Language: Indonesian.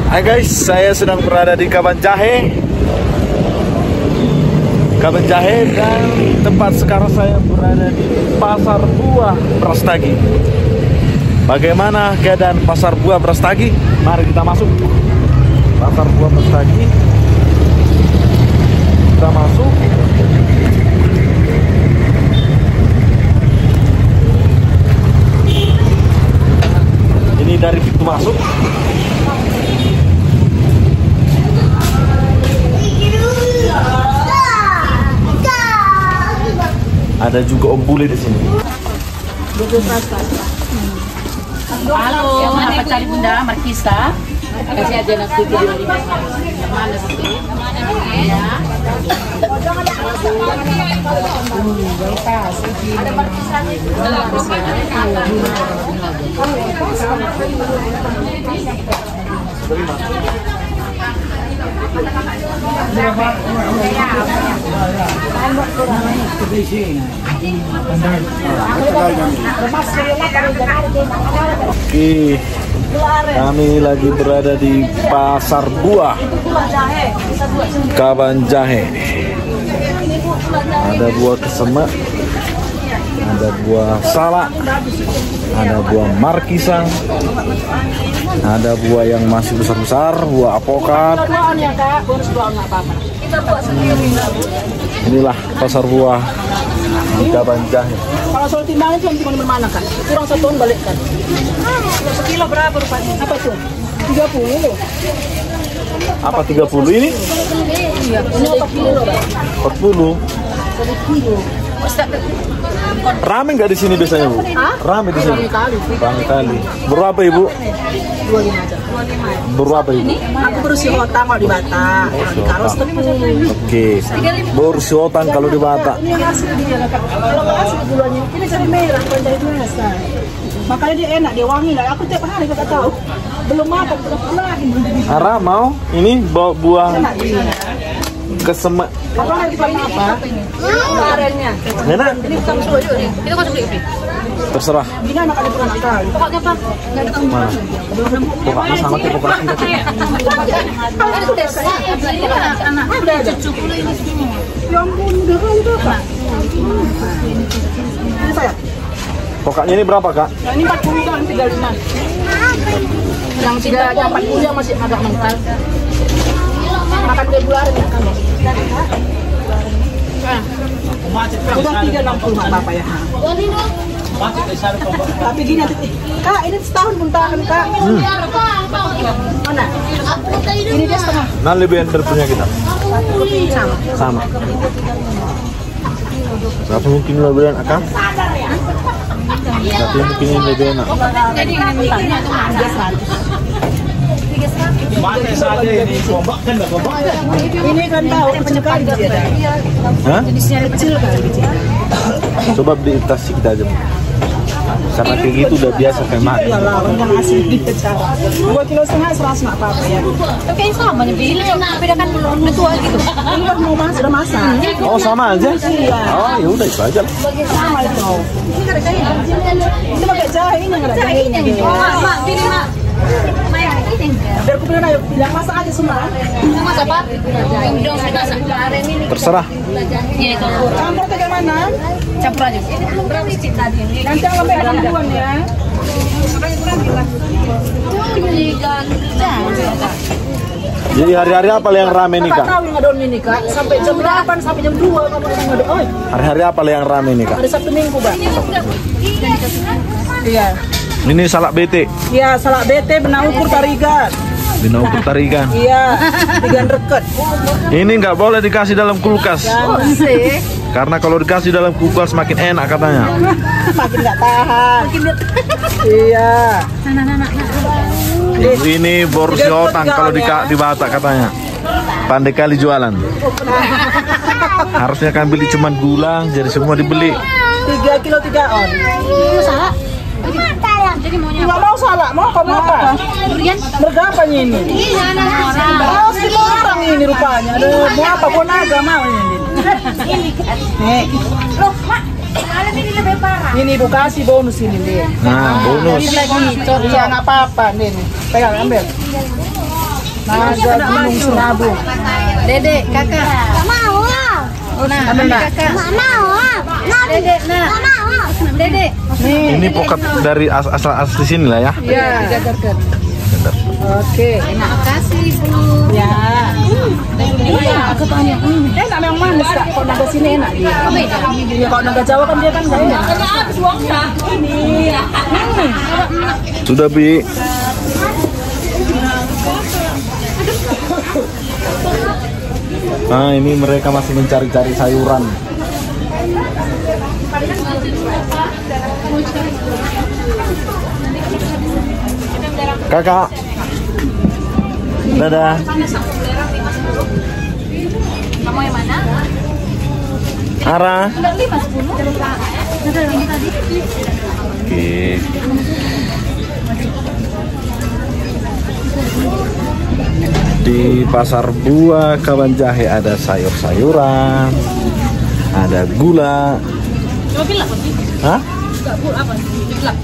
Hai guys, saya sedang berada di Kabanjahe. Dan tempat sekarang saya berada di Pasar Buah Brastagi. Bagaimana keadaan Pasar Buah Brastagi? Mari kita masuk Pasar Buah Brastagi. Kita masuk. Ini dari pintu masuk. Ada juga Om Bule di sini. Halo, apa cari Bunda Markisa? Kasih aja nak video di mana sih? Ya. Ada Markisa nih. Oke, kami lagi berada di Pasar Buah Kabanjahe. Ada buah kesemak, ada buah salak, ada buah markisa, ada buah yang masih besar-besar, buah apokat. Inilah pasar buah di Kabanjahe. Kalau soal timbangan cuma di mana kan? Kurang 1 ton balik kan? Sekilo berapa rupanya? Apa tuh? 30. Apa 30 ini? Iya, ini 40. 40. Rame nggak di sini biasanya, Bu? Rame di sini. Rame kali. Berapa, Ibu? 25 aja. Berapa, Ibu? Aku berusia otang kalau di Batak. Di Karos tepung. Oke. Bersiotang kalau di Batak. Ini yang asli dia kan. Kalau nggak asli gulanya, ini cari merah, bukan cari biasa. Makanya dia enak, dia wangi lah. Aku tiap hari nggak tahu. Belum makan, belum lagi. Ara mau ini buah kesemak. Apa lagi apa? Karennya. Enak. Ini bukan susu nih. Itu kok susu. Terserah. Ini anak ada pernah sekali. Pokoknya apa? Mana? Pokoknya sama kayak pokoknya kita. Anak udah ada cucu ini semua. Ya ampun, udah kali Bapak. Ini saya. Pokoknya ini berapa, Kak? Yang ini 40 kan 35. Yang 40 yang masih agak mentah. Makan regular ya kan. Udah 360 Bapak ya. Tapi gini Kak, ini setahun pun tahan Kak. Mana? Ini dia setengah. Nah, lebih enter punya kita. Sama. Tapi mungkin lebih enak, Kak? Tapi mungkin ini lebih enak. Jadi ini mentahnya itu 300. Ini kan tahu kecil kali dia. Hah? Jenisnya kecil kali. Coba beli tas kita aja. Karena kayak gitu udah biasa kayak makan. Lah, yang asli gitu cara. 2,5 kilo 100 nggak apa-apa ya. Tapi yang sama nih, beda kan belum tua gitu. Ini kan mau sudah masak. Oh, sama aja? Iya. Oh, ya udah itu aja. Sama itu. Ini ada jahe. Itu pakai jahe ini nggak ada jahenya. Mak, pilih Mak. Biar aku bilang masak aja semua. Masak apa? Dong masak. Terserah. Iya itu. Campur kayak mana? Campur aja. Nanti aku ambil bantuan ya. Jadi hari-hari apa yang rame nih, Kak? Tahu yang ngadon ini Kak, sampai jam 8 sampai jam 2 ngomong ngadon. Hari-hari apa yang rame nih, Kak? Hari Sabtu Minggu, Bang. Iya. Ini salak bete. Iya, salak bete benang ukur tarigan. Benang ukur tarigan. Iya, 3 reket. Ini nggak boleh dikasih dalam kulkas. Sih. Karena kalau dikasih dalam kulkas makin enak katanya. Makin nggak tahan. Iya. Ini borsiotang kalau di Batak katanya. Pandai kali jualan. Harusnya kan beli cuman gula, jadi semua dibeli. 3 kilo 3 on. Salak. Jadi maunya nggak mau salak, mau kamu apa? Durian? Berapa ini? Iya, oh, 5 orang ini rupanya. Ada mau apa? Mau naga mau ini. Nih. Loh, Mak. Ini lebih parah. Ini Ibu kasih bonus ini deh. Nah, bonus. Ini lagi cocok apa-apa nih. Pegang ambil. Naga Gunung Serabu. Dede, kakak. Gak mau. Nah, Ada kakak. Gak mau. Dede, nah. Gak mau. Dede. Ini poket dari asal asli sini lah ya. Iya. Oke. Terima kasih, Bu. Ya. Iya, aku tanya. Enak memang manis kak. Kok naga sini enak dia. Ya, kalau naga Jawa kan dia kan nggak enak. Sudah, Bi. Nah, ini mereka masih mencari-cari sayuran. Kakak. Dadah. Kamu yang mana? Ara. Enggak 5, 10. Oke. Di Pasar Buah Kawan Jahe ada sayur-sayuran, ada gula. Coba bilang. Hah? Enggak, Bu, apa? Bilang.